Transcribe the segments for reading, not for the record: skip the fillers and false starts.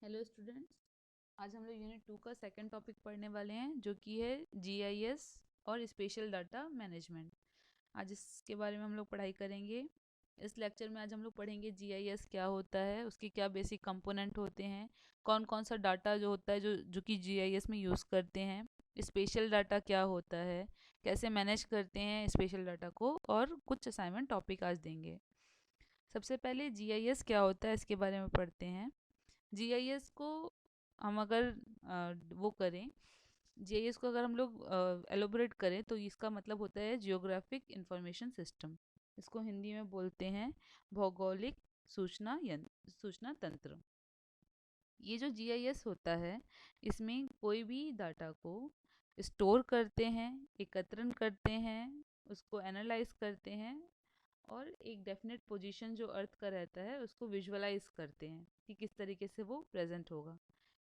Hello students. आज हम लोग यूनिट 2 का सेकंड टॉपिक पढ़ने वाले हैं जो कि है जीआईएस और स्पेशल डाटा मैनेजमेंट। आज इसके बारे में हम लोग पढ़ाई करेंगे। इस लेक्चर में आज हम लोग पढ़ेंगे जीआईएस क्या होता है, उसके क्या बेसिक कंपोनेंट होते हैं, कौन कौन सा डाटा जो होता है जो कि जीआईएस में यूज़ करते हैं, स्पेशल डाटा क्या होता है, कैसे मैनेज करते हैं स्पेशल डाटा को, और कुछ असाइनमेंट टॉपिक आज देंगे। सबसे पहले जीआईएस क्या होता है इसके बारे में पढ़ते हैं। जीआईएस को हम अगर वो करें, जीआईएस को अगर हम लोग एलोबरेट करें तो इसका मतलब होता है जियोग्राफिक इंफॉर्मेशन सिस्टम। इसको हिंदी में बोलते हैं भौगोलिक सूचना तंत्र। ये जो जीआईएस होता है इसमें कोई भी डाटा को स्टोर करते हैं, एकत्रण करते हैं, उसको एनालाइज करते हैं और एक डेफिनेट पोजीशन जो अर्थ का रहता है उसको विजुअलाइज करते हैं कि किस तरीके से वो प्रेजेंट होगा।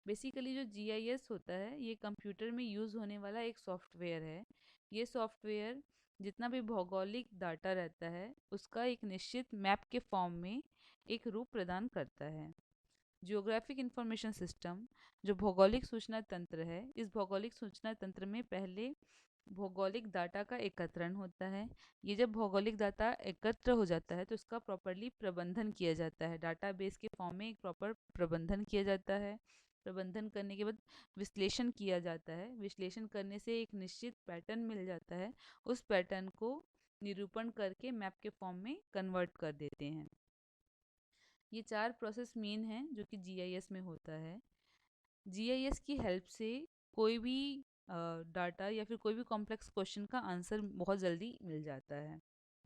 बेसिकली जो जीआईएस होता है ये कंप्यूटर में यूज़ होने वाला एक सॉफ्टवेयर है। ये सॉफ्टवेयर जितना भी भौगोलिक डाटा रहता है उसका एक निश्चित मैप के फॉर्म में एक रूप प्रदान करता है। जियोग्राफिक इंफॉर्मेशन सिस्टम जो भौगोलिक सूचना तंत्र है, इस भौगोलिक सूचना तंत्र में पहले भौगोलिक डाटा का एकत्रण होता है। ये जब भौगोलिक डाटा एकत्र हो जाता है तो इसका प्रॉपरली प्रबंधन किया जाता है, डाटाबेस के फॉर्म में एक प्रॉपर प्रबंधन किया जाता है। प्रबंधन करने के बाद विश्लेषण किया जाता है। विश्लेषण करने से एक निश्चित पैटर्न मिल जाता है। उस पैटर्न को निरूपण करके मैप के फॉर्म में कन्वर्ट कर देते हैं। ये 4 प्रोसेस मेन हैं जो कि जीआईएस में होता है। जीआईएस की हेल्प से कोई भी डाटा या फिर कोई भी कॉम्प्लेक्स क्वेश्चन का आंसर बहुत जल्दी मिल जाता है।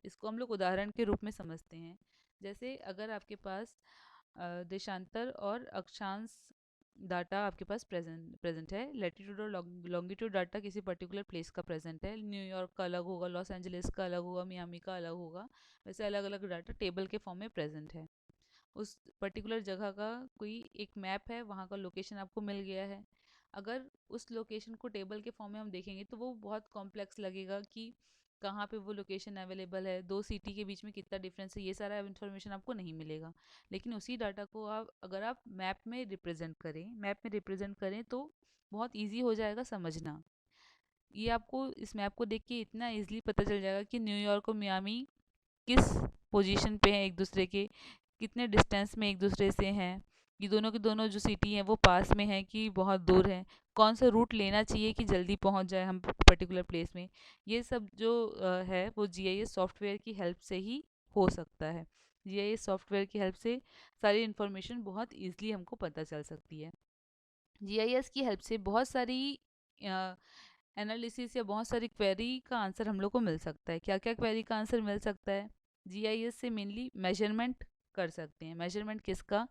इसको हम लोग उदाहरण के रूप में समझते हैं। जैसे अगर आपके पास देशांतर और अक्षांश डाटा आपके पास प्रेजेंट है, लैटिट्यूड और लॉन्गिट्यूड डाटा किसी पर्टिकुलर प्लेस का प्रेजेंट है, न्यूयॉर्क का अलग होगा, लॉस एंजलिस का अलग होगा, मियामी का अलग होगा, वैसे अलग अलग डाटा टेबल के फॉर्म में प्रेजेंट है। उस पर्टिकुलर जगह का कोई एक मैप है, वहाँ का लोकेशन आपको मिल गया है। अगर उस लोकेशन को टेबल के फॉर्म में हम देखेंगे तो वो बहुत कॉम्प्लेक्स लगेगा कि कहाँ पे वो लोकेशन अवेलेबल है, दो सिटी के बीच में कितना डिफरेंस है, ये सारा इन्फॉर्मेशन आपको नहीं मिलेगा। लेकिन उसी डाटा को आप अगर आप मैप में रिप्रेजेंट करें तो बहुत ईजी हो जाएगा समझना। ये आपको इस मैप को देख के इतना ईजिली पता चल जाएगा कि न्यूयॉर्क और मियामी किस पोजीशन पे हैं एक दूसरे के, कितने डिस्टेंस में एक दूसरे से हैं, ये दोनों के दोनों जो सिटी हैं वो पास में हैं कि बहुत दूर हैं, कौन सा रूट लेना चाहिए कि जल्दी पहुंच जाए हम पर्टिकुलर प्लेस में। ये सब जो है वो जीआईएस सॉफ्टवेयर की हेल्प से ही हो सकता है। जीआईएस सॉफ्टवेयर की हेल्प से सारी इन्फॉर्मेशन बहुत ईजिली हमको पता चल सकती है। जीआईएस की हेल्प से बहुत सारी एनालिसिस या बहुत सारी क्वेरी का आंसर हम लोग को मिल सकता है। क्या क्या क्वेरी का आंसर मिल सकता है? जीआईएस से मेनली मेजरमेंट कर सकते हैं। मेजरमेंट किसका?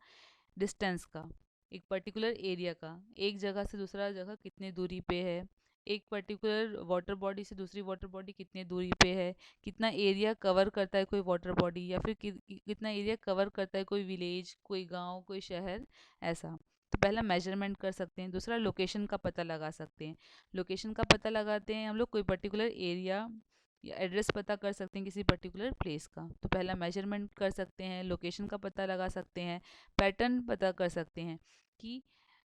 डिस्टेंस का, एक पर्टिकुलर एरिया का, एक जगह से दूसरा जगह कितनी दूरी पे है, एक पर्टिकुलर वाटर बॉडी से दूसरी वाटर बॉडी कितनी दूरी पे है, कितना एरिया कवर करता है कोई वाटर बॉडी, या फिर कितना एरिया कवर करता है कोई विलेज, कोई गांव, कोई शहर, ऐसा। तो पहला मेजरमेंट कर सकते हैं। दूसरा लोकेशन का पता लगा सकते हैं। लोकेशन का पता लगाते हैं हम लोग कोई पर्टिकुलर एरिया या एड्रेस पता कर सकते हैं किसी पर्टिकुलर प्लेस का। तो पहला मेजरमेंट कर सकते हैं, लोकेशन का पता लगा सकते हैं, पैटर्न पता कर सकते हैं कि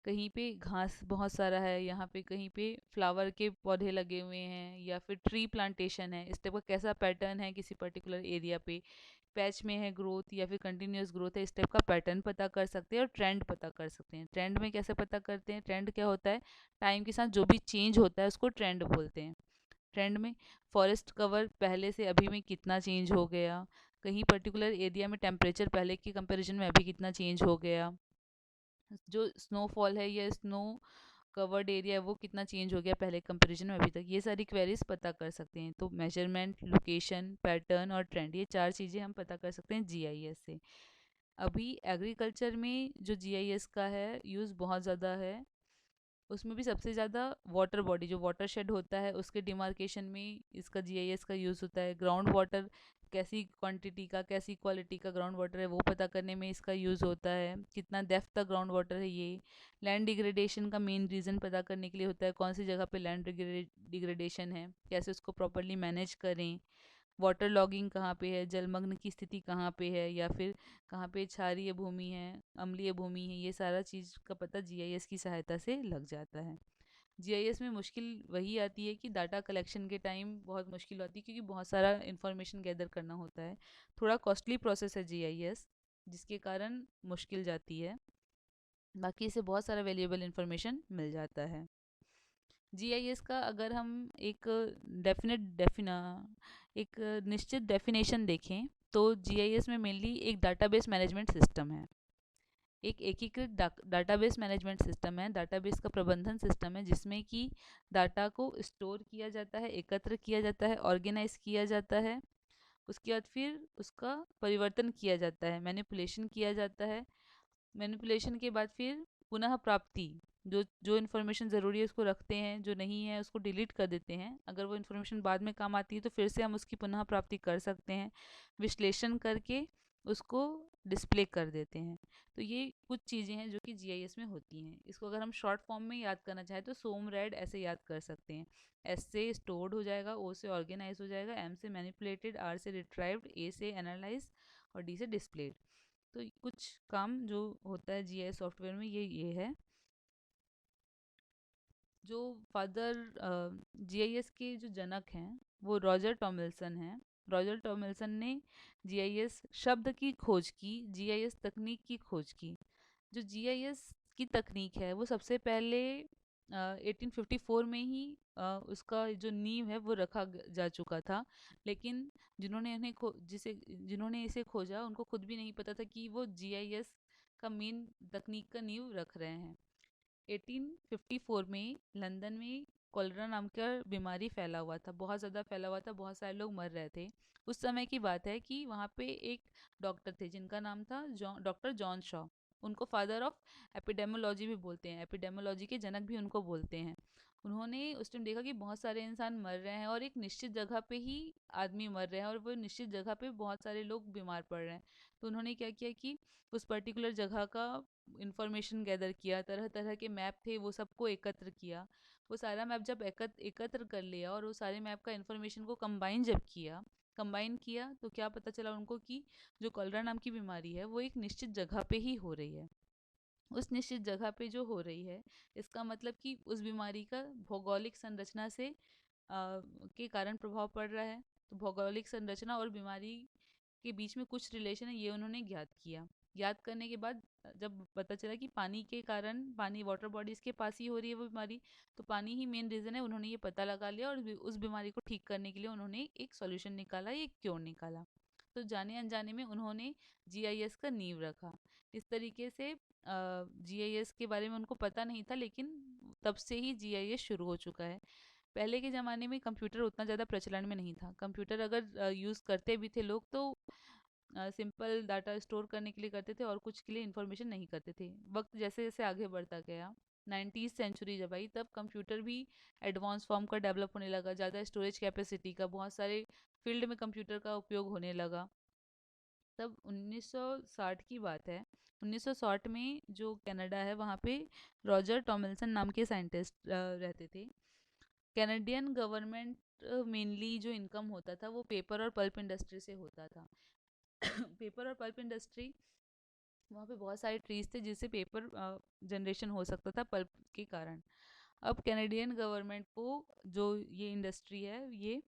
कहीं पे घास बहुत सारा है, यहाँ पे कहीं पे फ्लावर के पौधे लगे हुए हैं या फिर ट्री प्लांटेशन है, इस टाइप का कैसा पैटर्न है किसी पर्टिकुलर एरिया पे, पैच में है ग्रोथ या फिर कंटिन्यूस ग्रोथ है, इस टाइप का पैटर्न पता कर सकते हैं। और ट्रेंड पता कर सकते हैं। ट्रेंड में कैसे पता करते हैं? ट्रेंड क्या होता है? टाइम के साथ जो भी चेंज होता है उसको ट्रेंड बोलते हैं। ट्रेंड में फॉरेस्ट कवर पहले से अभी में कितना चेंज हो गया, कहीं पर्टिकुलर एरिया में टेम्परेचर पहले के कंपैरिजन में अभी कितना चेंज हो गया, जो स्नोफॉल है या स्नो कवर्ड एरिया है वो कितना चेंज हो गया पहले कंपैरिजन में अभी तक, ये सारी क्वेरीज पता कर सकते हैं। तो मेजरमेंट, लोकेशन, पैटर्न और ट्रेंड, ये 4 चीज़ें हम पता कर सकते हैं जीआईएस से। अभी एग्रीकल्चर में जो जीआईएस का है यूज़ बहुत ज़्यादा है। उसमें भी सबसे ज़्यादा वाटर बॉडी जो वाटर शेड होता है उसके डिमार्केशन में इसका जीआईएस का यूज़ होता है। ग्राउंड वाटर कैसी क्वांटिटी का, कैसी क्वालिटी का ग्राउंड वाटर है वो पता करने में इसका यूज़ होता है। कितना डेप्थ तक ग्राउंड वाटर है ये। लैंड डिग्रेडेशन का मेन रीज़न पता करने के लिए होता है, कौन सी जगह पे लैंड डिग्रेडेशन है, कैसे उसको प्रॉपरली मैनेज करें। वाटर लॉगिंग कहाँ पे है, जलमग्न की स्थिति कहाँ पे है, या फिर कहाँ पे क्षारीय भूमि है, अम्लीय भूमि है, ये सारा चीज़ का पता जीआईएस की सहायता से लग जाता है। जीआईएस में मुश्किल वही आती है कि डाटा कलेक्शन के टाइम बहुत मुश्किल होती है, क्योंकि बहुत सारा इन्फॉर्मेशन गैदर करना होता है। थोड़ा कॉस्टली प्रोसेस है जीआईएस, जिसके कारण मुश्किल जाती है। बाकी इसे बहुत सारा वैल्यूएबल इन्फॉर्मेशन मिल जाता है। जीआईएस का अगर हम एक डेफिनेट डेफिना एक निश्चित डेफिनेशन देखें, तो जीआईएस में मेनली एक डाटाबेस मैनेजमेंट सिस्टम है। एक एकीकृत डाटाबेस मैनेजमेंट सिस्टम है, डाटाबेस का प्रबंधन सिस्टम है, जिसमें कि डाटा को स्टोर किया जाता है, एकत्र किया जाता है, ऑर्गेनाइज किया जाता है। उसके बाद फिर उसका परिवर्तन किया जाता है, मैनिपुलेशन किया जाता है। मैनिपुलेशन के बाद फिर पुनः प्राप्ति, जो जो इन्फॉर्मेशन ज़रूरी है उसको रखते हैं, जो नहीं है उसको डिलीट कर देते हैं। अगर वो इन्फॉर्मेशन बाद में काम आती है तो फिर से हम उसकी पुनः प्राप्ति कर सकते हैं, विश्लेषण करके उसको डिस्प्ले कर देते हैं। तो ये कुछ चीज़ें हैं जो कि जीआईएस में होती हैं। इसको अगर हम शॉर्ट फॉर्म में याद करना चाहें तो सोमरैड ऐसे याद कर सकते हैं। एस से स्टोर्ड हो जाएगा, ओ से ऑर्गेनाइज हो जाएगा, एम से मैनिपुलेटेड, आर से रिट्राइव्ड, ए से एनालाइज और डी से डिस्प्लेड। तो कुछ काम जो होता है जीआईएस सॉफ्टवेयर में ये है। जो फादर जीआईएस के जो जनक हैं वो रॉजर टॉमिल्सन हैं। रॉजर टॉमिल्सन ने जीआईएस शब्द की खोज की, जीआईएस तकनीक की खोज की। जो जीआईएस की तकनीक है वो सबसे पहले 1854 में ही उसका जो नींव है वो रखा जा चुका था। लेकिन जिन्होंने इसे खोजा उनको खुद भी नहीं पता था कि वो जीआईएस का मेन तकनीक का नींव रख रहे हैं। 1854 में लंदन में कॉलरा नाम का बीमारी फैला हुआ था, बहुत ज़्यादा फैला हुआ था, बहुत सारे लोग मर रहे थे। उस समय की बात है कि वहाँ पे एक डॉक्टर थे जिनका नाम था डॉक्टर जॉन शॉ। उनको फादर ऑफ एपिडेमोलॉजी भी बोलते हैं, एपिडेमोलॉजी के जनक भी उनको बोलते हैं। उन्होंने उस टाइम देखा कि बहुत सारे इंसान मर रहे हैं और एक निश्चित जगह पे ही आदमी मर रहे हैं, और वो निश्चित जगह पे बहुत सारे लोग बीमार पड़ रहे हैं। तो उन्होंने क्या किया कि उस पर्टिकुलर जगह का इंफॉर्मेशन गैदर किया, तरह तरह के मैप थे वो सबको एकत्र किया। वो सारा मैप जब एकत्र कर लिया और वो सारे मैप का इंफॉर्मेशन को कंबाइन किया तो क्या पता चला उनको कि जो कॉलरा नाम की बीमारी है वो एक निश्चित जगह पे ही हो रही है। उस निश्चित जगह पे जो हो रही है, इसका मतलब कि उस बीमारी का भौगोलिक संरचना से के कारण प्रभाव पड़ रहा है। तो भौगोलिक संरचना और बीमारी के बीच में कुछ रिलेशन है, ये उन्होंने ज्ञात किया। ज्ञात करने के बाद जब पता चला कि पानी के कारण, पानी वाटर बॉडीज के पास ही हो रही है वो बीमारी, तो पानी ही मेन रीज़न है, उन्होंने ये पता लगा लिया और उस बीमारी को ठीक करने के लिए उन्होंने एक सॉल्यूशन निकाला, एक क्योर निकाला। तो जाने अनजाने में उन्होंने जीआईएस का नींव रखा। इस तरीके से जीआईएस के बारे में उनको पता नहीं था, लेकिन तब से ही जीआईएस शुरू हो चुका है। पहले के ज़माने में कंप्यूटर उतना ज़्यादा प्रचलन में नहीं था। कंप्यूटर अगर यूज़ करते भी थे लोग तो सिंपल डाटा स्टोर करने के लिए करते थे और कुछ के लिए इन्फॉर्मेशन नहीं करते थे। वक्त जैसे जैसे आगे बढ़ता गया, 19th सेंचुरी जब आई, तब कंप्यूटर भी एडवांस फॉर्म का डेवलप होने लगा, ज़्यादा स्टोरेज कैपेसिटी का, बहुत सारे फील्ड में कंप्यूटर का उपयोग होने लगा। तब 1960 की बात है। 1960 में जो कनाडा है वहाँ पे रॉजर टॉमिल्सन नाम के साइंटिस्ट रहते थे। कैनेडियन गवर्नमेंट मेनली जो इनकम होता था वो पेपर और पल्प इंडस्ट्री से होता था। पेपर और पल्प इंडस्ट्री, वहाँ पे बहुत सारे ट्रीज थे जिससे पेपर जनरेशन हो सकता था पल्प के कारण। अब कैनेडियन गवर्नमेंट को जो ये इंडस्ट्री है ये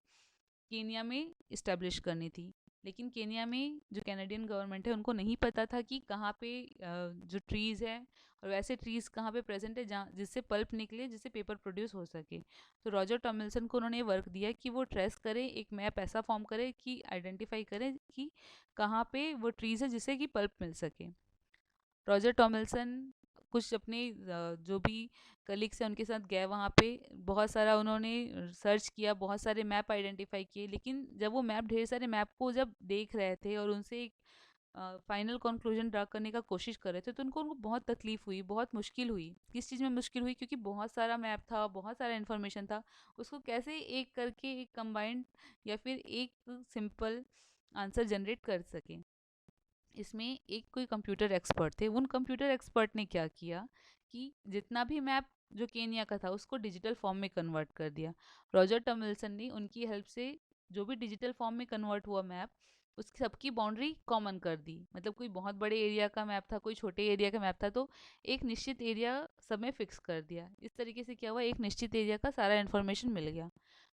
केनिया में इस्टेब्लिश करनी थी। लेकिन केनिया में जो कैनेडियन गवर्नमेंट है उनको नहीं पता था कि कहाँ पे जो ट्रीज़ है और वैसे ट्रीज़ कहाँ पे प्रेजेंट है जहाँ जिससे पल्प निकले, जिससे पेपर प्रोड्यूस हो सके। तो रॉजर टॉमिल्सन को उन्होंने वर्क दिया कि वो ट्रेस करें, एक मैप ऐसा फॉर्म करे कि आइडेंटिफाई करें कि कहाँ पे वो ट्रीज़ है जिससे कि पल्प मिल सके। रॉजर टॉमिल्सन कुछ अपने जो भी कलीग्स हैं उनके साथ गए वहाँ पे, बहुत सारा उन्होंने सर्च किया, बहुत सारे मैप आइडेंटिफाई किए। लेकिन जब वो मैप, ढेर सारे मैप को जब देख रहे थे और उनसे एक फाइनल कंक्लूजन ड्रा करने का कोशिश कर रहे थे, तो उनको उनको बहुत तकलीफ हुई, बहुत मुश्किल हुई। किस चीज़ में मुश्किल हुई? क्योंकि बहुत सारा मैप था, बहुत सारा इन्फॉर्मेशन था, उसको कैसे एक करके एक कंबाइंड या फिर एक सिंपल आंसर जनरेट कर सके। इसमें एक कोई कंप्यूटर एक्सपर्ट थे। उन कंप्यूटर एक्सपर्ट ने क्या किया कि जितना भी मैप जो केनिया का था उसको डिजिटल फॉर्म में कन्वर्ट कर दिया। रॉजर टॉमिल्सन ने उनकी हेल्प से जो भी डिजिटल फॉर्म में कन्वर्ट हुआ मैप, उसकी सबकी बाउंड्री कॉमन कर दी। मतलब कोई बहुत बड़े एरिया का मैप था, कोई छोटे एरिया का मैप था, तो एक निश्चित एरिया सब में फिक्स कर दिया। इस तरीके से क्या हुआ, एक निश्चित एरिया का सारा इन्फॉर्मेशन मिल गया।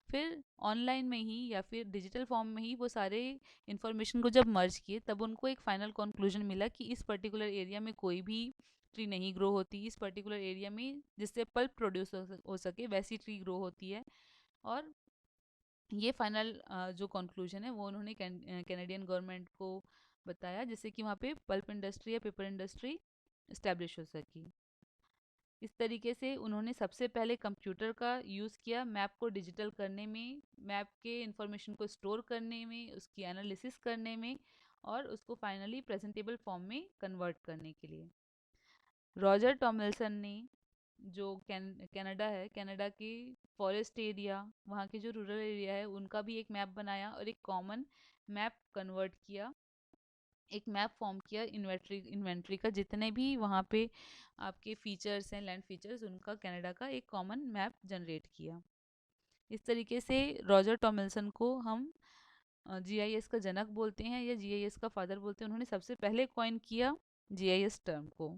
फिर ऑनलाइन में ही या फिर डिजिटल फॉर्म में ही वो सारे इन्फॉर्मेशन को जब मर्ज किए, तब उनको एक फाइनल कंक्लूजन मिला कि इस पर्टिकुलर एरिया में कोई भी ट्री नहीं ग्रो होती, इस पर्टिकुलर एरिया में जिससे पल्प प्रोड्यूस हो सके वैसी ट्री ग्रो होती है। और ये फाइनल जो कंक्लूजन है वो उन्होंने कैनेडियन गवर्नमेंट को बताया, जिससे कि वहाँ पे पल्प इंडस्ट्री या पेपर इंडस्ट्री इस्टेब्लिश हो सकी। इस तरीके से उन्होंने सबसे पहले कंप्यूटर का यूज़ किया मैप को डिजिटल करने में, मैप के इंफॉर्मेशन को स्टोर करने में, उसकी एनालिसिस करने में, और उसको फाइनली प्रेजेंटेबल फॉर्म में कन्वर्ट करने के लिए। रॉजर टॉमलिंसन ने, जो कनाडा है, कनाडा के फॉरेस्ट एरिया, वहाँ के जो रूरल एरिया है, उनका भी एक मैप बनाया और एक कॉमन मैप कन्वर्ट किया, एक मैप फॉर्म किया इन्वेंट्री का, जितने भी वहाँ पे आपके फीचर्स हैं, लैंड फीचर्स, उनका कनाडा का एक कॉमन मैप जनरेट किया। इस तरीके से रॉजर टॉमलिंसन को हम जीआईएस का जनक बोलते हैं या जीआईएस का फादर बोलते हैं। उन्होंने सबसे पहले कॉइन किया जीआईएस टर्म को।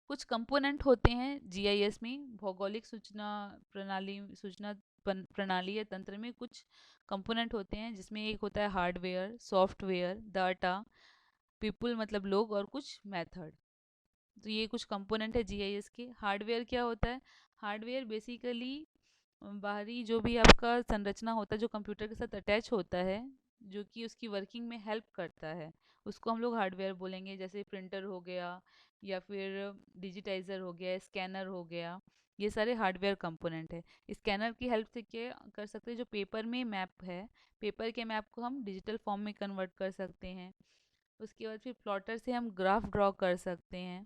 कुछ कंपोनेंट होते हैं जीआईएस में, भौगोलिक सूचना प्रणाली, सूचना प्रणाली या तंत्र में कुछ कंपोनेंट होते हैं, जिसमें एक होता है हार्डवेयर, सॉफ्टवेयर, डाटा, पीपल मतलब लोग, और कुछ मेथड। तो ये कुछ कंपोनेंट है जीआईएस के। हार्डवेयर क्या होता है? हार्डवेयर बेसिकली बाहरी जो भी आपका संरचना होता है जो कंप्यूटर के साथ अटैच होता है, जो कि उसकी वर्किंग में हेल्प करता है, उसको हम लोग हार्डवेयर बोलेंगे। जैसे प्रिंटर हो गया, या फिर डिजिटाइज़र हो गया, स्कैनर हो गया, ये सारे हार्डवेयर कंपोनेंट है। स्कैनर की हेल्प से क्या कर सकते हैं, जो पेपर में मैप है, पेपर के मैप को हम डिजिटल फॉर्म में कन्वर्ट कर सकते हैं। उसके बाद फिर प्लॉटर से हम ग्राफ ड्रॉ कर सकते हैं।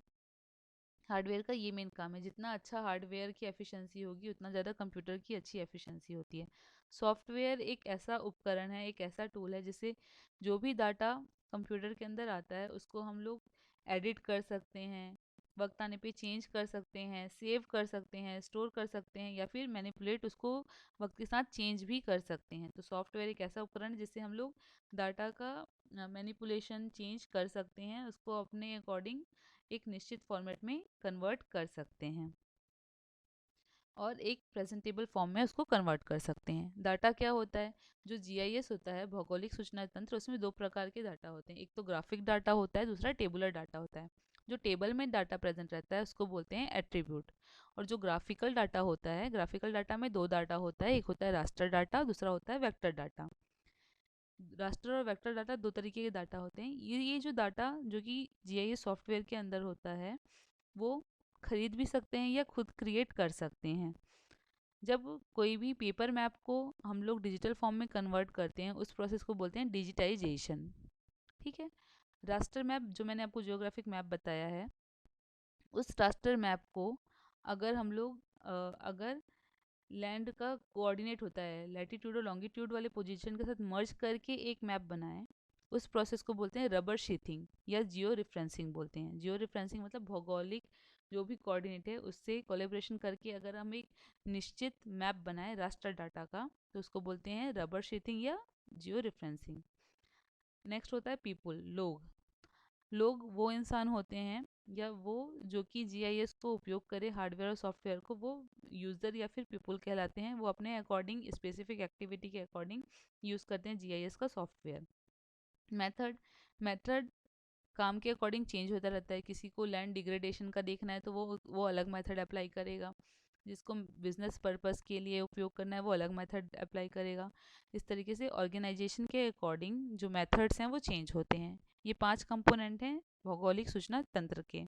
हार्डवेयर का ये मेन काम है। जितना अच्छा हार्डवेयर की एफिशिएंसी होगी, उतना ज़्यादा कंप्यूटर की अच्छी एफिशिएंसी होती है। सॉफ्टवेयर एक ऐसा उपकरण है, एक ऐसा टूल है, जिससे जो भी डाटा कंप्यूटर के अंदर आता है, उसको हम लोग एडिट कर सकते हैं, वक्त आने पे चेंज कर सकते हैं, सेव कर सकते हैं, स्टोर कर सकते हैं, या फिर मैनिपुलेट उसको वक्त के साथ चेंज भी कर सकते हैं। तो सॉफ्टवेयर एक ऐसा उपकरण है जिससे हम लोग डाटा का मैनिपुलेशन, चेंज कर सकते हैं, उसको अपने अकॉर्डिंग एक निश्चित फॉर्मेट में कन्वर्ट कर सकते हैं, और एक प्रेजेंटेबल फॉर्म में उसको कन्वर्ट कर सकते हैं। डाटा क्या होता है? जो जीआईएस होता है, भौगोलिक सूचना तंत्र, उसमें दो प्रकार के डाटा होते हैं। एक तो ग्राफिक डाटा होता है, दूसरा टेबुलर डाटा होता है। जो टेबल में डाटा प्रेजेंट रहता है उसको बोलते हैं एट्रीब्यूट। और जो ग्राफिकल डाटा होता है, ग्राफिकल डाटा में दो डाटा होता है, एक होता है रास्टर डाटा, दूसरा होता है वेक्टर डाटा। रास्टर और वेक्टर डाटा दो तरीके के डाटा होते हैं। ये जो डाटा जो कि जीआईएस सॉफ्टवेयर के अंदर होता है, वो खरीद भी सकते हैं या खुद क्रिएट कर सकते हैं। जब कोई भी पेपर मैप को हम लोग डिजिटल फॉर्म में कन्वर्ट करते हैं, उस प्रोसेस को बोलते हैं डिजिटाइजेशन। ठीक है। रास्टर मैप, जो मैंने आपको जियोग्राफिक मैप बताया है, उस रास्टर मैप को अगर हम लोग अगर लैंड का कोऑर्डिनेट होता है, लैटिट्यूड और लॉन्गिट्यूड वाले पोजीशन के साथ मर्ज करके एक मैप बनाएं, उस प्रोसेस को बोलते हैं रबर शीथिंग या जियो रेफरेंसिंग बोलते हैं। जियो रेफरेंसिंग मतलब भौगोलिक जो भी कोऑर्डिनेट है उससे कोलेब्रेशन करके अगर हम एक निश्चित मैप बनाएं रास्टर डाटा का, तो उसको बोलते हैं रबर शीथिंग या जियो रेफरेंसिंग। नेक्स्ट होता है पीपुल, लोग। लोग वो इंसान होते हैं या वो जो कि जीआईएस को उपयोग करे, हार्डवेयर और सॉफ्टवेयर को, वो यूज़र या फिर पीपल कहलाते हैं। वो अपने अकॉर्डिंग, स्पेसिफिक एक्टिविटी के अकॉर्डिंग यूज़ करते हैं जीआईएस का सॉफ्टवेयर। मेथड, मेथड काम के अकॉर्डिंग चेंज होता रहता है। किसी को लैंड डिग्रेडेशन का देखना है तो वो अलग मेथड अप्लाई करेगा, जिसको बिजनेस पर्पस के लिए उपयोग करना है वो अलग मेथड अप्लाई करेगा। इस तरीके से ऑर्गेनाइजेशन के अकॉर्डिंग जो मेथड्स हैं वो चेंज होते हैं। ये 5 कंपोनेंट हैं भौगोलिक सूचना तंत्र के।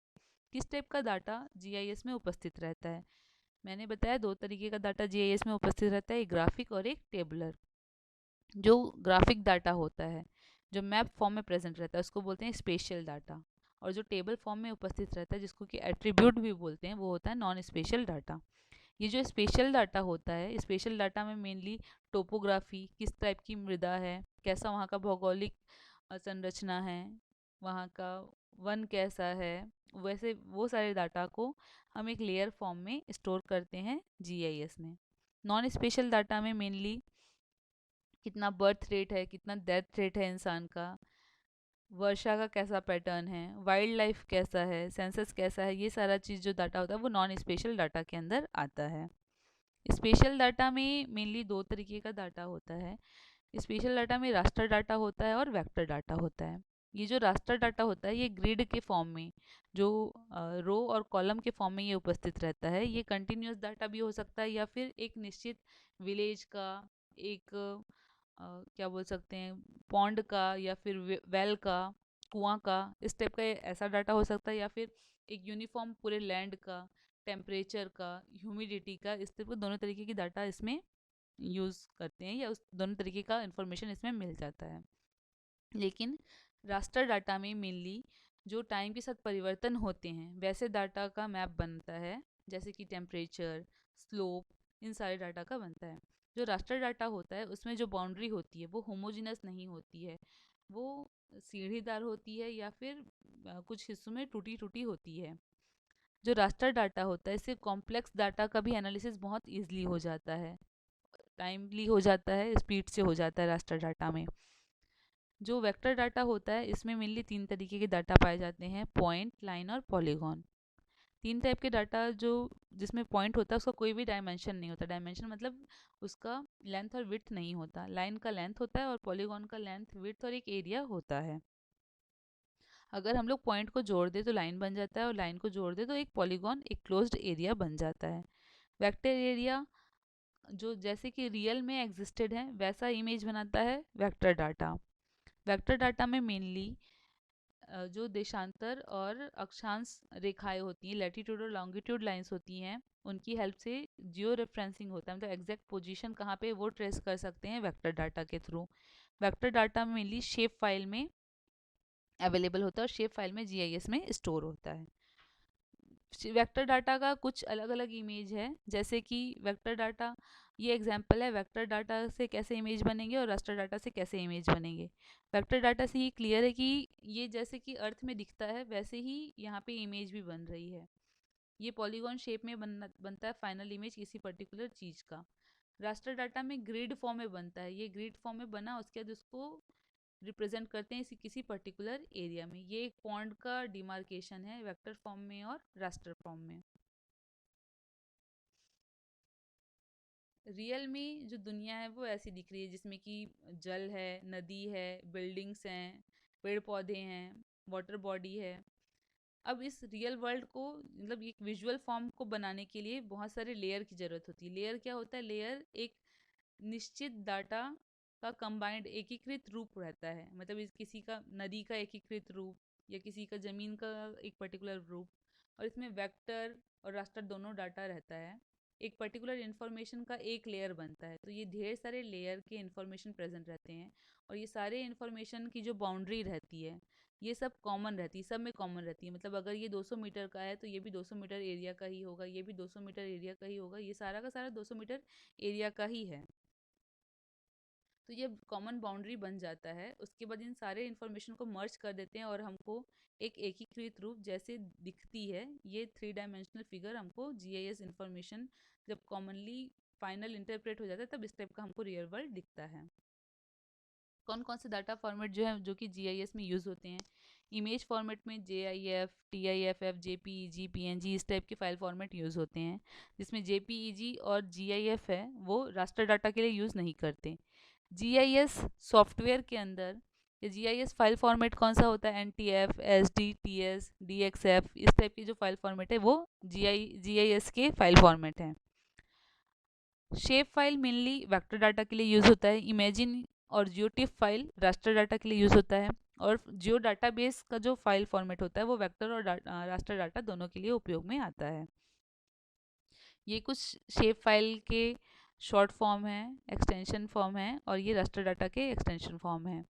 किस टाइप का डाटा जीआईएस में उपस्थित रहता है? मैंने बताया दो तरीके का डाटा जीआईएस में उपस्थित रहता है, एक ग्राफिक और एक टेबुलर। जो ग्राफिक डाटा होता है, जो मैप फॉर्म में प्रेजेंट रहता है, उसको बोलते हैं स्पेशियल डाटा। और जो टेबल फॉर्म में उपस्थित रहता है, जिसको कि एट्रीब्यूट भी बोलते हैं, वो होता है नॉन स्पेशल डाटा। ये जो स्पेशल डाटा होता है, स्पेशल डाटा में मेनली टोपोग्राफी, किस टाइप की मृदा है, कैसा वहाँ का भौगोलिक संरचना है, वहाँ का वन कैसा है, वैसे वो सारे डाटा को हम एक लेयर फॉर्म में स्टोर करते हैं जीआईएस में। नॉन स्पेशल डाटा में मेनली कितना बर्थ रेट है, कितना डेथ रेट है इंसान का, वर्षा का कैसा पैटर्न है, वाइल्ड लाइफ कैसा है, सेंसस कैसा है, ये सारा चीज़ जो डाटा होता है वो नॉन स्पेशल डाटा के अंदर आता है। स्पेशल डाटा में मेनली दो तरीके का डाटा होता है। स्पेशल डाटा में रास्टर डाटा होता है और वेक्टर डाटा होता है। ये जो रास्टर डाटा होता है ये ग्रिड के फॉर्म में, जो रो और कॉलम के फॉर्म में ये उपस्थित रहता है। ये कंटिन्यूस डाटा भी हो सकता है या फिर एक निश्चित विलेज का, एक क्या बोल सकते हैं, पॉन्ड का या फिर वेल का, कुआं का, इस टाइप का ऐसा डाटा हो सकता है, या फिर एक यूनिफॉर्म पूरे लैंड का, टेम्परेचर का, ह्यूमिडिटी का, इस टाइप का दोनों तरीके की डाटा इसमें यूज़ करते हैं, या उस दोनों तरीके का इंफॉर्मेशन इसमें मिल जाता है। लेकिन रास्टर डाटा में मेनली जो टाइम के साथ परिवर्तन होते हैं वैसे डाटा का मैप बनता है, जैसे कि टेम्परेचर, स्लोप, इन सारे डाटा का बनता है। जो रास्टर डाटा होता है उसमें जो बाउंड्री होती है वो होमोजिनस नहीं होती है, वो सीढ़ीदार होती है या फिर कुछ हिस्सों में टूटी टूटी होती है। जो रास्टर डाटा होता है इससे कॉम्प्लेक्स डाटा का भी एनालिसिस बहुत ईजिली हो जाता है, टाइमली हो जाता है, स्पीड से हो जाता है रास्टर डाटा में। जो वेक्टर डाटा होता है इसमें मेनली तीन तरीके के डाटा पाए जाते हैं, पॉइंट, लाइन और पॉलीगॉन। तीन टाइप के डाटा, जो जिसमें पॉइंट होता है उसका कोई भी डायमेंशन नहीं होता, डायमेंशन मतलब उसका लेंथ और विड्थ नहीं होता, लाइन का लेंथ होता है और पॉलीगॉन का लेंथ, विड्थ और एक एरिया होता है। अगर हम लोग पॉइंट को जोड़ दें तो लाइन बन जाता है और लाइन को जोड़ दें तो एक पॉलीगॉन, एक क्लोज्ड एरिया बन जाता है। वेक्टर एरिया जो जैसे कि रियल में एग्जिस्टेड है वैसा इमेज बनाता है वेक्टर डाटा। वेक्टर डाटा में मेनली जो देशांतर और अक्षांश रेखाएं होती हैं, लैटिट्यूड और लॉन्गिट्यूड लाइंस होती हैं, उनकी हेल्प से जियो रेफरेंसिंग होता है, मतलब एग्जैक्ट पोजीशन कहाँ पे वो ट्रेस कर सकते हैं वेक्टर डाटा के through. Vector data mainly shape file में अवेलेबल होता है और शेप फाइल में जीआईएस में स्टोर होता है। वेक्टर डाटा का कुछ अलग अलग इमेज है, जैसे कि वेक्टर डाटा, ये एग्जांपल है वेक्टर डाटा से कैसे इमेज बनेंगे और रास्टर डाटा से कैसे इमेज बनेंगे। वेक्टर डाटा से ही क्लियर है कि ये जैसे कि अर्थ में दिखता है वैसे ही यहाँ पे इमेज भी बन रही है। ये पॉलीगॉन शेप में बनता है फाइनल इमेज किसी पर्टिकुलर चीज़ का। रास्टर डाटा में ग्रिड फॉर्म में बनता है, ये ग्रिड फॉर्म में बना उसके बाद उसको रिप्रेजेंट करते हैं इसी किसी पर्टिकुलर एरिया में। ये एक पॉइंट का डिमार्केशन है वेक्टर फॉर्म में और रास्टर फॉर्म में। रियल में जो दुनिया है वो ऐसी दिख रही है जिसमें कि जल है, नदी है, बिल्डिंग्स हैं, पेड़ पौधे हैं, वाटर बॉडी है। अब इस रियल वर्ल्ड को, मतलब एक विजुअल फॉर्म को बनाने के लिए बहुत सारे लेयर की ज़रूरत होती है। लेयर क्या होता है? लेयर एक निश्चित डाटा का कंबाइंड एकीकृत रूप रहता है, मतलब इस किसी का नदी का एकीकृत रूप या किसी का ज़मीन का एक पर्टिकुलर रूप, और इसमें वेक्टर और रास्टर दोनों डाटा रहता है। एक पर्टिकुलर इन्फॉर्मेशन का एक लेयर बनता है, तो ये ढेर सारे लेयर के इन्फॉर्मेशन प्रेजेंट रहते हैं, और ये सारे इन्फॉर्मेशन की जो बाउंड्री रहती है ये सब कॉमन रहती है, सब में कॉमन रहती है। मतलब अगर ये 200 मीटर का है तो ये भी 200 मीटर एरिया का ही होगा, ये भी 200 मीटर एरिया का ही होगा, ये सारा का सारा 200 मीटर एरिया का ही है। तो ये कॉमन बाउंड्री बन जाता है। उसके बाद इन सारे इन्फॉर्मेशन को मर्ज कर देते हैं और हमको एक एकीकृत रूप जैसे दिखती है ये थ्री डायमेंशनल फिगर, हमको जीआईएस इन्फॉर्मेशन जब कॉमनली फाइनल इंटरप्रेट हो जाता है तब इस टाइप का हमको रियल वर्ल्ड दिखता है। कौन कौन से डाटा फॉर्मेट जो है जो कि जीआईएस में यूज़ होते हैं? इमेज फॉर्मेट में जेआईएफ, टीआईएफएफ, जेपीईजी, पीएनजी, इस टाइप के फाइल फॉर्मेट यूज़ होते हैं, जिसमें जेपीईजी और जीआईएफ है वो रास्टर डाटा के लिए यूज़ नहीं करते। जीआईएस सॉफ्टवेयर के अंदर या जीआईएस फाइल फॉर्मेट कौन सा होता है? एनटीएफ, एसडीटीएस, डीएक्सएफ, इस टाइप की जो फाइल फॉर्मेट है वो जीआईएस के फाइल फॉर्मेट हैं। Shape file mainly vector data के लिए यूज़ होता है। इमेजिन और जियोटिफ फाइल रास्टर डाटा के लिए यूज़ होता है। और जियो डाटाबेस का जो फाइल फॉर्मेट होता है वो वेक्टर और रास्टर डाटा दोनों के लिए उपयोग में आता है। ये कुछ शेप फाइल के शॉर्ट फॉर्म है, एक्सटेंशन फॉर्म है, और ये रास्टर डाटा के एक्सटेंशन फॉर्म है।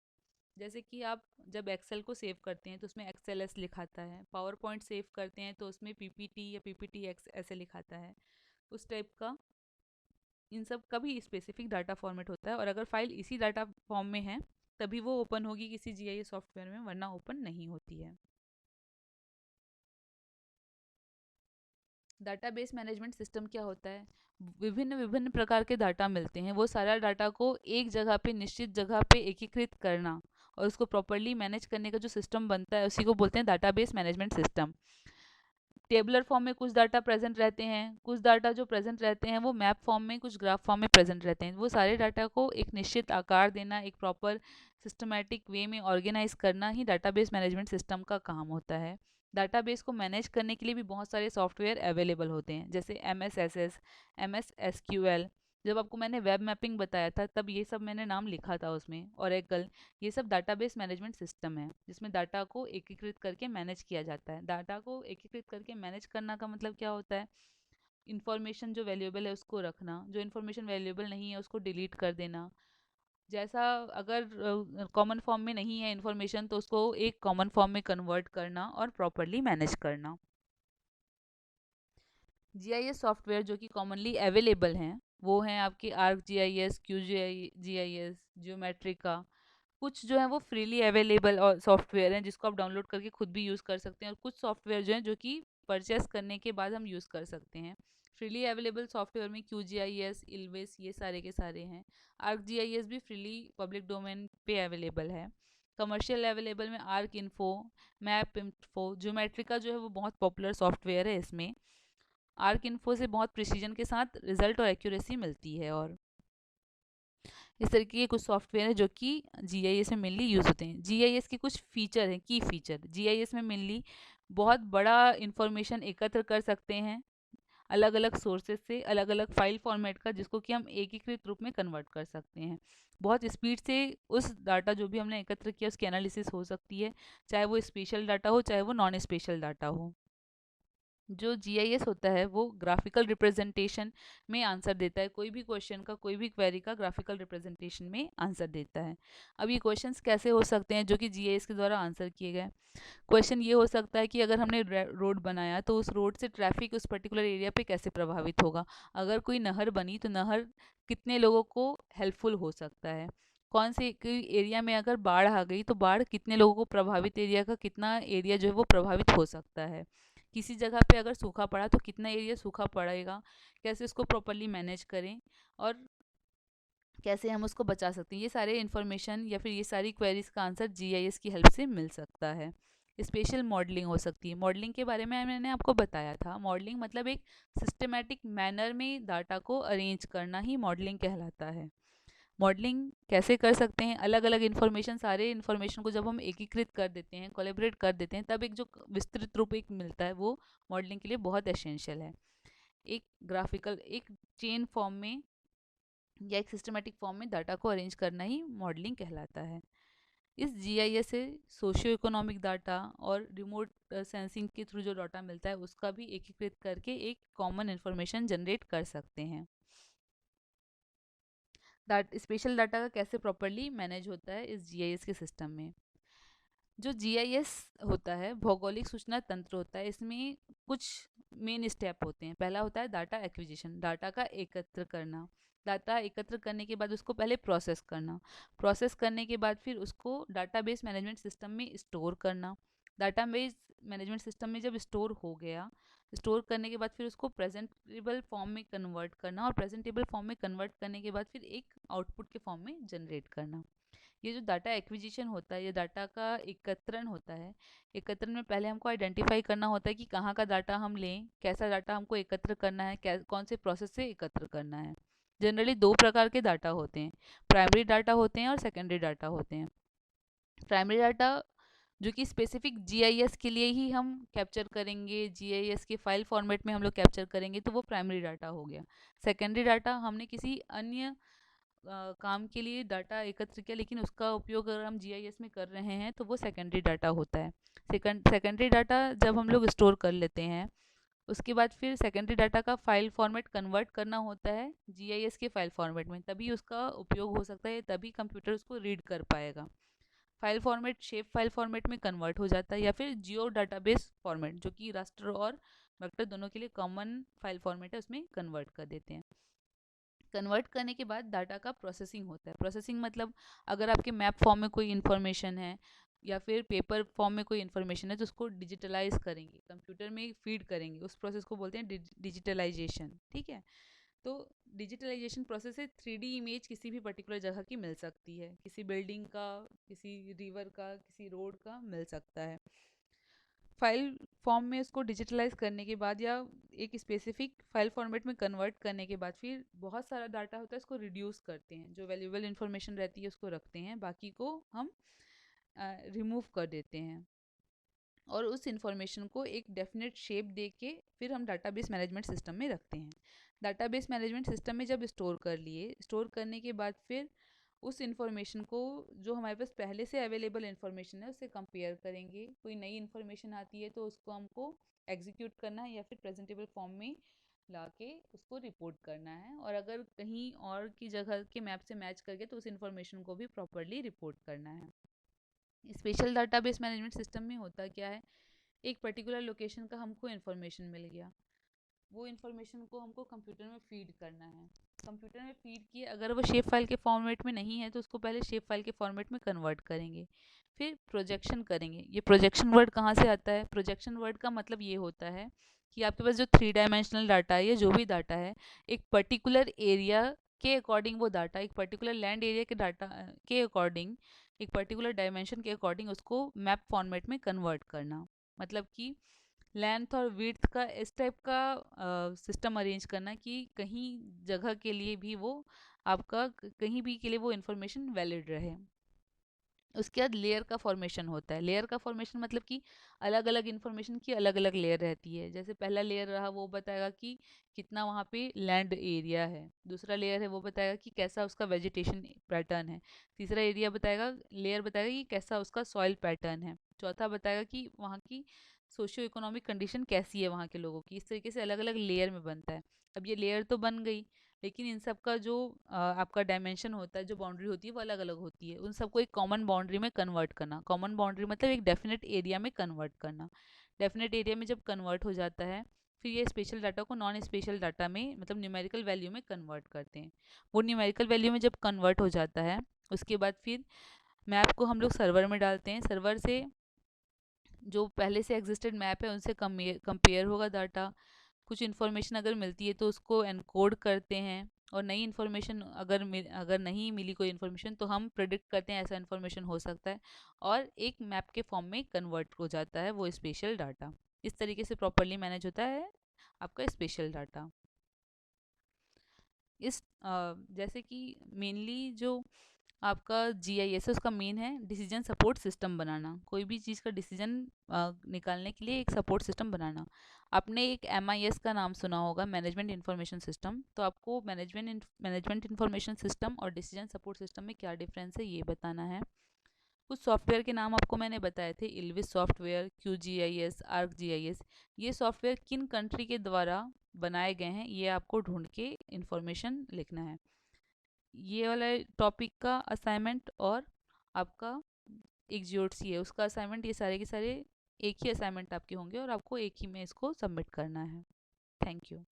जैसे कि आप जब एक्सेल को सेव करते हैं तो उसमें एक्सएलएस लिखाता है, पावर पॉइंट सेव करते हैं तो उसमें पीपीटी या पीपीटी एक्स ऐसे लिखाता है, उस टाइप का इन सब का भी स्पेसिफिक डाटा फॉर्मेट होता है। और अगर फाइल इसी डाटा फॉर्म में है तभी वो ओपन होगी किसी जीआईएस सॉफ्टवेयर में, वरना ओपन नहीं होती है। डाटाबेस मैनेजमेंट सिस्टम क्या होता है? विभिन्न विभिन्न प्रकार के डाटा मिलते हैं, वो सारा डाटा को एक जगह पे, निश्चित जगह पे एकीकृत करना और उसको प्रॉपरली मैनेज करने का जो सिस्टम बनता है उसी को बोलते हैं database management system. Tabular form में कुछ डाटा प्रेजेंट रहते हैं, कुछ डाटा जो प्रेजेंट रहते हैं वो मैप फॉर्म में, कुछ ग्राफ फॉर्म में प्रेजेंट रहते हैं। वो सारे डाटा को एक निश्चित आकार देना, एक प्रॉपर सिस्टमेटिक वे में ऑर्गेनाइज करना ही डाटाबेस मैनेजमेंट सिस्टम का काम होता है। डाटाबेस को मैनेज करने के लिए भी बहुत सारे सॉफ्टवेयर अवेलेबल होते हैं, जैसे MS SQL। जब आपको मैंने वेब मैपिंग बताया था तब ये सब मैंने नाम लिखा था उसमें, ओरेकल। ये सब डाटाबेस मैनेजमेंट सिस्टम है जिसमें डाटा को एकीकृत करके मैनेज किया जाता है। डाटा को एकीकृत करके मैनेज करना का मतलब क्या होता है? इन्फॉर्मेशन जो वैल्यूएबल है उसको रखना, जो इन्फॉर्मेशन वैल्यूएबल नहीं है उसको डिलीट कर देना। जैसा अगर कॉमन फॉर्म में नहीं है इन्फॉर्मेशन तो उसको एक कॉमन फॉर्म में कन्वर्ट करना और प्रॉपरली मैनेज करना। GIS सॉफ्टवेयर जो कि कॉमनली अवेलेबल हैं वो हैं आपके आर्क GIS, QGIS, जियोमेट्रिका। कुछ जो है वो फ्रीली अवेलेबल और सॉफ्टवेयर हैं जिसको आप डाउनलोड करके खुद भी यूज़ कर सकते हैं, और कुछ सॉफ्टवेयर जो हैं जो कि परचेस करने के बाद हम यूज़ कर सकते हैं। फ्रीली अवेलेबल सॉफ्टवेयर में QGIS, इल्विस, ये सारे के सारे हैं। आर्क GIS भी फ्रीली पब्लिक डोमेन पे अवेलेबल है। कमर्शियल अवेलेबल में आर्क इन्फो, मैप इन्फो, ज्योमेट्रिका जो है वो बहुत पॉपुलर सॉफ्टवेयर है। इसमें आर्क इन्फो से बहुत प्रिसीजन के साथ रिजल्ट और एक्यूरेसी मिलती है। और इस तरीके के कुछ सॉफ्टवेयर हैं जो कि GIS में मेनली यूज़ होते हैं। GIS के कुछ फीचर हैं, की फीचर। GIS में मेनली बहुत बड़ा इंफॉर्मेशन एकत्र कर सकते हैं अलग अलग सोर्सेज से, अलग अलग फाइल फॉर्मेट का, जिसको कि हम एकीकृत रूप में कन्वर्ट कर सकते हैं। बहुत स्पीड से उस डाटा जो भी हमने एकत्र किया उसकी एनालिसिस हो सकती है, चाहे वो स्पेशल डाटा हो चाहे वो नॉन स्पेशल डाटा हो। जो GIS होता है वो ग्राफिकल रिप्रेजेंटेशन में आंसर देता है, कोई भी क्वेश्चन का, कोई भी क्वेरी का ग्राफिकल रिप्रेजेंटेशन में आंसर देता है। अब ये क्वेश्चंस कैसे हो सकते हैं जो कि GIS के द्वारा आंसर किए गए? क्वेश्चन ये हो सकता है कि अगर हमने रोड बनाया तो उस रोड से ट्रैफिक उस पर्टिकुलर एरिया पे कैसे प्रभावित होगा? अगर कोई नहर बनी तो नहर कितने लोगों को हेल्पफुल हो सकता है? कौन से कोई एरिया में अगर बाढ़ आ गई तो बाढ़ कितने लोगों को, प्रभावित एरिया का कितना एरिया जो है वो प्रभावित हो सकता है? किसी जगह पे अगर सूखा पड़ा तो कितना एरिया सूखा पड़ेगा? कैसे उसको प्रॉपरली मैनेज करें और कैसे हम उसको बचा सकते हैं? ये सारे इन्फॉर्मेशन या फिर ये सारी क्वेरीज का आंसर GIS की हेल्प से मिल सकता है। स्पेशल मॉडलिंग हो सकती है। मॉडलिंग के बारे में मैंने आपको बताया था। मॉडलिंग मतलब एक सिस्टमेटिक मैनर में डाटा को अरेंज करना ही मॉडलिंग कहलाता है। मॉडलिंग कैसे कर सकते हैं? अलग अलग इन्फॉर्मेशन, सारे इन्फॉर्मेशन को जब हम एकीकृत कर देते हैं, कोलेबरेट कर देते हैं, तब एक जो विस्तृत रूप एक मिलता है वो मॉडलिंग के लिए बहुत एसेंशियल है। एक ग्राफिकल, एक चेन फॉर्म में या एक सिस्टमेटिक फॉर्म में डाटा को अरेंज करना ही मॉडलिंग कहलाता है। इस GIS से सोशियो इकोनॉमिक डाटा और रिमोट सेंसिंग के थ्रू जो डाटा मिलता है उसका भी एकीकृत करके एक कॉमन इन्फॉर्मेशन जनरेट कर सकते हैं। स्पेशल डाटा का कैसे प्रॉपरली मैनेज होता है इस GIS के सिस्टम में? जो GIS होता है भौगोलिक सूचना तंत्र होता है, इसमें कुछ मेन स्टेप होते हैं। पहला होता है डाटा एक्विजिशन, डाटा का एकत्र करना। डाटा एकत्र करने के बाद उसको पहले प्रोसेस करना, प्रोसेस करने के बाद फिर उसको डाटाबेस मैनेजमेंट सिस्टम में स्टोर करना। डाटाबेस मैनेजमेंट सिस्टम में जब स्टोर हो गया, स्टोर करने के बाद फिर उसको प्रेजेंटेबल फॉर्म में कन्वर्ट करना, और प्रेजेंटेबल फॉर्म में कन्वर्ट करने के बाद फिर एक आउटपुट के फॉर्म में जनरेट करना। ये जो डाटा एक्विजिशन होता है, ये डाटा का एकत्रण होता है। एकत्रण में पहले हमको आइडेंटिफाई करना होता है कि कहाँ का डाटा हम लें, कैसा डाटा हमको एकत्र करना है, कौन से प्रोसेस से एकत्र करना है। जनरली दो प्रकार के डाटा होते हैं, प्राइमरी डाटा होते हैं और सेकेंडरी डाटा होते हैं। प्राइमरी डाटा जो कि स्पेसिफिक GIS के लिए ही हम कैप्चर करेंगे, GIS के फाइल फॉर्मेट में हम लोग कैप्चर करेंगे, तो वो प्राइमरी डाटा हो गया। सेकेंडरी डाटा हमने किसी अन्य काम के लिए डाटा एकत्र किया, लेकिन उसका उपयोग अगर हम GIS में कर रहे हैं तो वो सेकेंडरी डाटा होता है। सेकेंडरी डाटा जब हम लोग स्टोर कर लेते हैं उसके बाद फिर सेकेंडरी डाटा का फाइल फॉर्मेट कन्वर्ट करना होता है GIS के फाइल फॉर्मेट में, तभी उसका उपयोग हो सकता है, तभी कंप्यूटर उसको रीड कर पाएगा। File format shape file format में कन्वर्ट हो जाता है, या फिर जियो डाटाबेस फॉर्मेट जो कि रास्टर और वेक्टर दोनों के लिए कॉमन फाइल फॉर्मेट है उसमें कन्वर्ट कर देते हैं। कन्वर्ट करने के बाद डाटा का प्रोसेसिंग होता है। प्रोसेसिंग मतलब अगर आपके मैप फॉर्म में कोई इन्फॉर्मेशन है या फिर पेपर फॉर्म में कोई इन्फॉर्मेशन है तो उसको डिजिटलाइज करेंगे, कंप्यूटर में फीड करेंगे, उस प्रोसेस को बोलते हैं डिजिटलाइजेशन। ठीक है, तो डिजिटलाइजेशन प्रोसेस से 3D इमेज किसी भी पर्टिकुलर जगह की मिल सकती है, किसी बिल्डिंग का, किसी रिवर का, किसी रोड का मिल सकता है। फाइल फॉर्म में उसको डिजिटलाइज करने के बाद या एक स्पेसिफिक फाइल फॉर्मेट में कन्वर्ट करने के बाद फिर बहुत सारा डाटा होता है, उसको रिड्यूस करते हैं, जो वैल्यूएबल इन्फॉर्मेशन रहती है उसको रखते हैं, बाकी को हम रिमूव कर देते हैं और उस इंफॉर्मेशन को एक डेफिनेट शेप दे के फिर हम डाटाबेस मैनेजमेंट सिस्टम में रखते हैं। डाटाबेस मैनेजमेंट सिस्टम में जब स्टोर कर लिए, स्टोर करने के बाद फिर उस इंफॉर्मेशन को जो हमारे पास पहले से अवेलेबल इंफॉर्मेशन है उससे कंपेयर करेंगे। कोई नई इंफॉर्मेशन आती है तो उसको हमको एग्जीक्यूट करना है या फिर प्रेजेंटेबल फॉर्म में ला के उसको रिपोर्ट करना है, और अगर कहीं और की जगह के मैप से मैच करके तो उस इंफॉर्मेशन को भी प्रॉपरली रिपोर्ट करना है। स्पेशल डाटाबेस मैनेजमेंट सिस्टम में होता क्या है, एक पर्टिकुलर लोकेशन का हमको इन्फॉर्मेशन मिल गया, वो इन्फॉर्मेशन को हमको कंप्यूटर में फीड करना है। कंप्यूटर में फीड किए, अगर वो शेप फाइल के फॉर्मेट में नहीं है तो उसको पहले शेप फाइल के फॉर्मेट में कन्वर्ट करेंगे, फिर प्रोजेक्शन करेंगे। ये प्रोजेक्शन वर्ड कहाँ से आता है? प्रोजेक्शन वर्ड का मतलब ये होता है कि आपके पास जो 3 डायमेंशनल डाटा है या जो भी डाटा है, एक पर्टिकुलर एरिया के अकॉर्डिंग वो डाटा, एक पर्टिकुलर लैंड एरिया के डाटा के अकॉर्डिंग, एक पर्टिकुलर डायमेंशन के अकॉर्डिंग उसको मैप फॉर्मेट में कन्वर्ट करना। मतलब कि लेंथ और विड्थ का इस टाइप का सिस्टम अरेंज करना कि कहीं जगह के लिए भी वो आपका कहीं भी के लिए वो इन्फॉर्मेशन वैलिड रहे। उसके बाद लेयर का फॉर्मेशन होता है। लेयर का फॉर्मेशन मतलब कि अलग अलग इन्फॉर्मेशन की अलग अलग लेयर रहती है। जैसे पहला लेयर रहा वो बताएगा कि कितना वहाँ पे लैंड एरिया है, दूसरा लेयर है वो बताएगा कि कैसा उसका वेजिटेशन पैटर्न है, तीसरा एरिया बताएगा, लेयर बताएगा कि कैसा उसका सॉइल पैटर्न है, चौथा बताएगा कि वहाँ की सोशियो इकोनॉमिक कंडीशन कैसी है वहाँ के लोगों की। इस तरीके से अलग अलग लेयर में बनता है। अब ये लेयर तो बन गई, लेकिन इन सब का जो आपका डायमेंशन होता है, जो बाउंड्री होती है वो अलग अलग होती है। उन सबको एक कॉमन बाउंड्री में कन्वर्ट करना, कॉमन बाउंड्री मतलब एक डेफिनेट एरिया में कन्वर्ट करना। डेफिनेट एरिया में जब कन्वर्ट हो जाता है फिर ये स्पेशल डाटा को नॉन स्पेशल डाटा में मतलब न्यूमेरिकल वैल्यू में कन्वर्ट करते हैं। वो न्यूमेरिकल वैल्यू में जब कन्वर्ट हो जाता है उसके बाद फिर मैप को हम लोग सर्वर में डालते हैं। सर्वर से जो पहले से एग्जिस्टेड मैप है उनसे कंपेयर होगा डाटा, कुछ इन्फॉर्मेशन अगर मिलती है तो उसको एनकोड करते हैं, और नई इन्फॉर्मेशन अगर नहीं मिली कोई इन्फॉर्मेशन तो हम प्रिडिक्ट करते हैं ऐसा इन्फॉर्मेशन हो सकता है, और एक मैप के फॉर्म में कन्वर्ट हो जाता है वो स्पेशल डाटा। इस तरीके से प्रॉपरली मैनेज होता है आपका स्पेशल डाटा। जैसे कि मेनली जो आपका जीआईएस है उसका मेन है डिसीजन सपोर्ट सिस्टम बनाना, कोई भी चीज़ का डिसीजन निकालने के लिए एक सपोर्ट सिस्टम बनाना। आपने एक एमआईएस का नाम सुना होगा, मैनेजमेंट इंफॉर्मेशन सिस्टम, तो आपको मैनेजमेंट इंफॉर्मेशन सिस्टम और डिसीजन सपोर्ट सिस्टम में क्या डिफरेंस है ये बताना है। कुछ सॉफ्टवेयर के नाम आपको मैंने बताए थे, इल्विस software, Q G I S, Arc G I S. ये सॉफ्टवेयर किन कंट्री के द्वारा बनाए गए हैं ये आपको ढूंढ के इन्फॉर्मेशन लिखना है। ये वाला टॉपिक का असाइनमेंट और आपका एक जियोडसी है उसका असाइनमेंट, ये सारे के सारे एक ही असाइनमेंट आपके होंगे और आपको एक ही में इसको सबमिट करना है। Thank you.